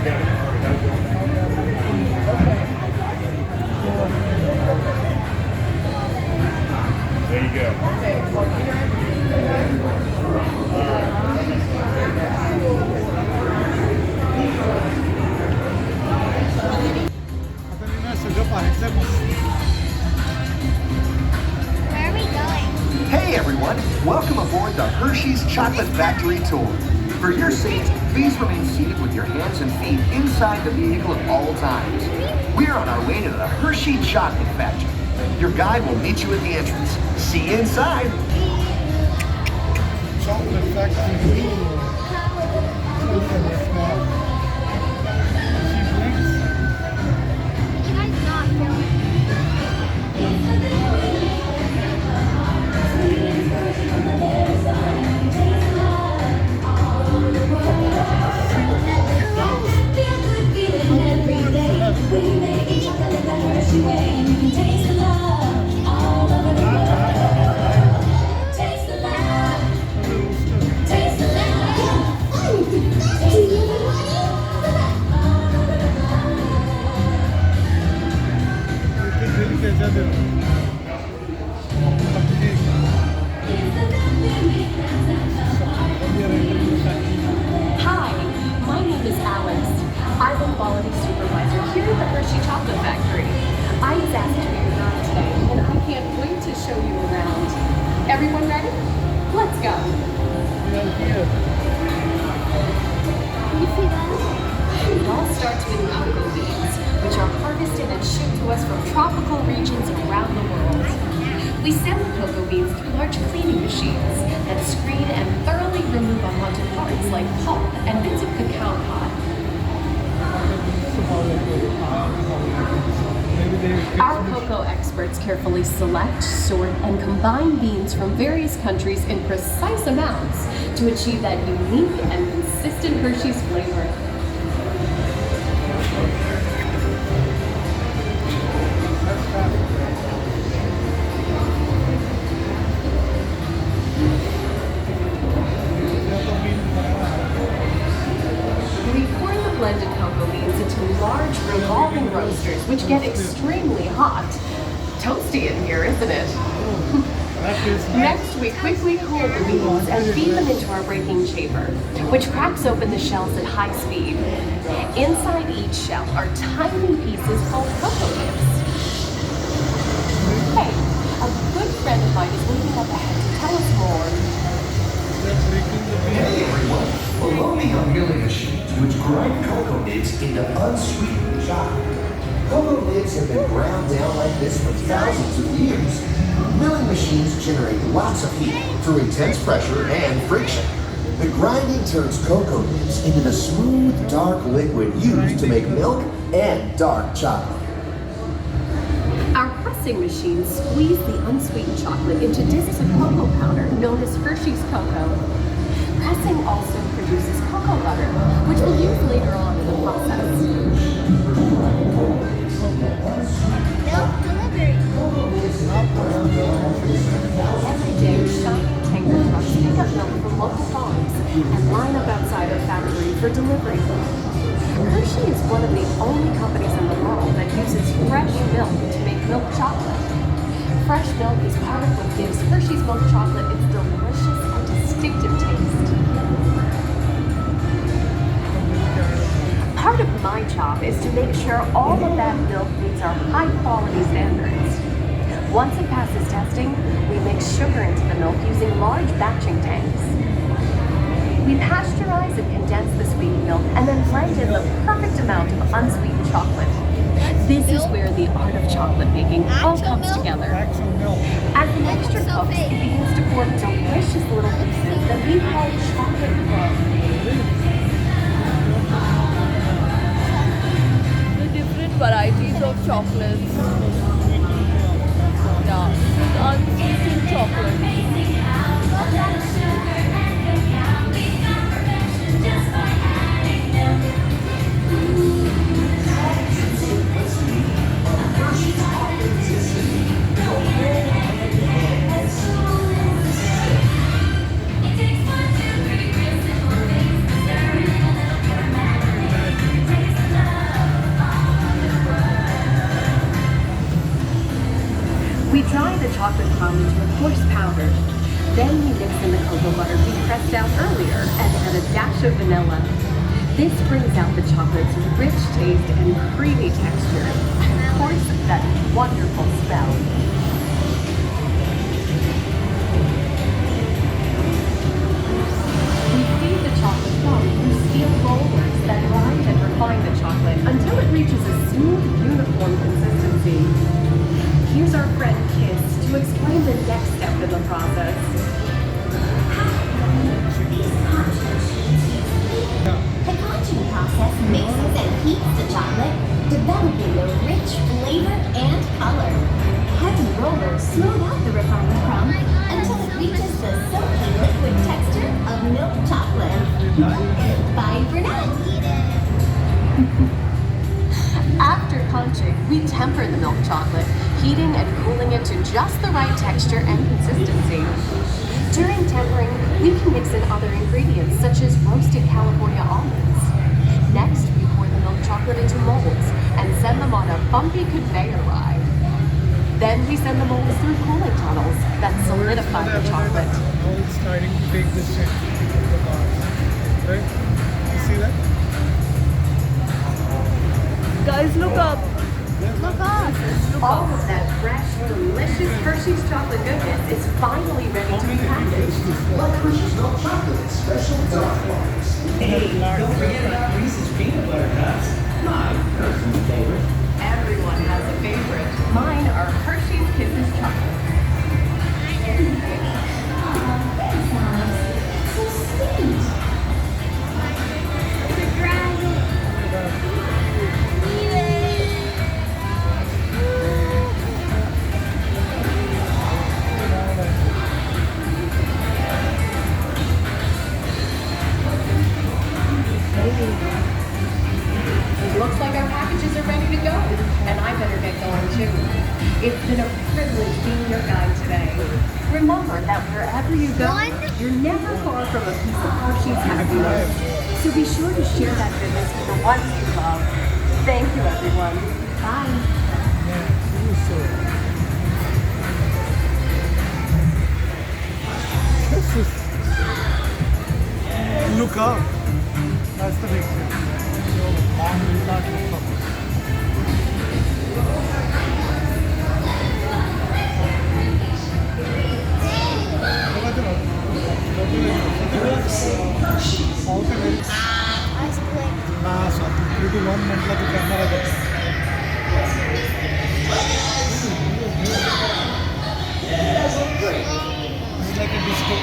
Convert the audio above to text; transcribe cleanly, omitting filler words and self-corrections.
There you go. Where are we going? Hey everyone, welcome aboard the Hersheys Chocolate Factory Tour. For your safety, please remain seated with your hands and feet inside the vehicle at all times. We're on our way to the Hersheys Chocolate Factory. Your guide will meet you at the entrance. See you inside. Chocolate Factory. You guys not filming. Hi, my name is Alex. I'm a quality supervisor here at the Hersheys Chocolate Factory. I was asked to be your guide today, and I can't wait to show you around. Everyone ready? Let's go. Can you see that? It all starts with cocoa beans, which are harvested and shipped to us from tropical regions around the world. We send the cocoa beans through large cleaning machines that screen and thoroughly remove unwanted parts like pulp and bits of cacao pod. Our cocoa experts carefully select, sort, and combine beans from various countries in precise amounts to achieve that unique and consistent Hershey's flavor. We pour the blended cocoa beans into large revolving roasters, which get extremely hot. Toasty in here, isn't it? Next, we quickly cool the beans and feed them into our breaking chamber, which cracks open the shells at high speed. Inside each shell are tiny pieces called cocoa nibs. Hey, a good friend of mine is waiting up ahead to tell us more. Hey everyone, below me are milling machines which grind cocoa nibs into unsweetened chocolate. Cocoa nibs have been ground down like this for thousands of years. Milling machines generate lots of heat through intense pressure and friction. The grinding turns cocoa nibs into the smooth, dark liquid used to make milk and dark chocolate. Our pressing machines squeeze the unsweetened chocolate into discs of cocoa powder known as Hersheys cocoa. Pressing also produces cocoa butter, which we'll use later on in the process. Milk delivery. Every day, shopping tanker trucks pick up milk from local farms and line up outside our factory for delivery. Hershey is one of the only companies in the world that uses fresh milk to make milk chocolate. Fresh milk is part of what gives Hershey's milk chocolate its delicious and distinctive taste. Part of my job is to make sure all of that milk meets our high quality standards. Once it passes testing, we mix sugar into the milk using large batching tanks. We pasteurize and condense the sweetened milk and then blend in the perfect amount of unsweetened chocolate. This is where the art of chocolate making all comes together. As the mixture cooks, it begins to form delicious little pieces that we call chocolate crumbs. The different varieties of chocolates. Yeah, this is unsweetened chocolate. dry the chocolate crumb into a coarse powder. Then we mix in the cocoa butter we pressed out earlier and add a dash of vanilla. This brings out the chocolate's rich taste and creamy texture, and of course, that wonderful smell. We feed the chocolate crumb through steel rollers that grind and refine the chocolate until it reaches a smooth, uniform consistency. Here's our friend Kiss to explain the next step in the process. The conching process mixes and heats the chocolate, developing the rich flavor and color. Heavy rollers smooth out the refined crumb until it reaches the silky liquid texture of milk chocolate. Bye for now. After conching, we temper the milk chocolate, heating and cooling it to just the right texture and consistency. During tempering, we can mix in other ingredients such as roasted California almonds. Next, we pour the milk chocolate into molds and send them on a bumpy conveyor ride. Then we send the molds through cooling tunnels that solidify the chocolate. Now it's starting to take the shape of the bars. Right? You see that? Guys, look up. Look up. All of that fresh, delicious Hersheys chocolate goodness is finally ready to be packaged. Like Hersheys milk chocolate in special dark bars. Hey, don't forget about Reese's peanut butter cups. My personal favorite. Everyone has a favorite. Mine are Hersheys Kisses chocolate. So sweet. The dragon. Eat it. It looks like our packages are ready to go, and I better get going too. It's been a privilege being your guide today. Remember that wherever you go, you're never far from a piece of Hersheys happiness. So be sure to share that goodness with the ones you love. Thank you, everyone. Bye. Look up. That's the big thing. I split. Due to 1 minute of the camera gets. It's like a disco.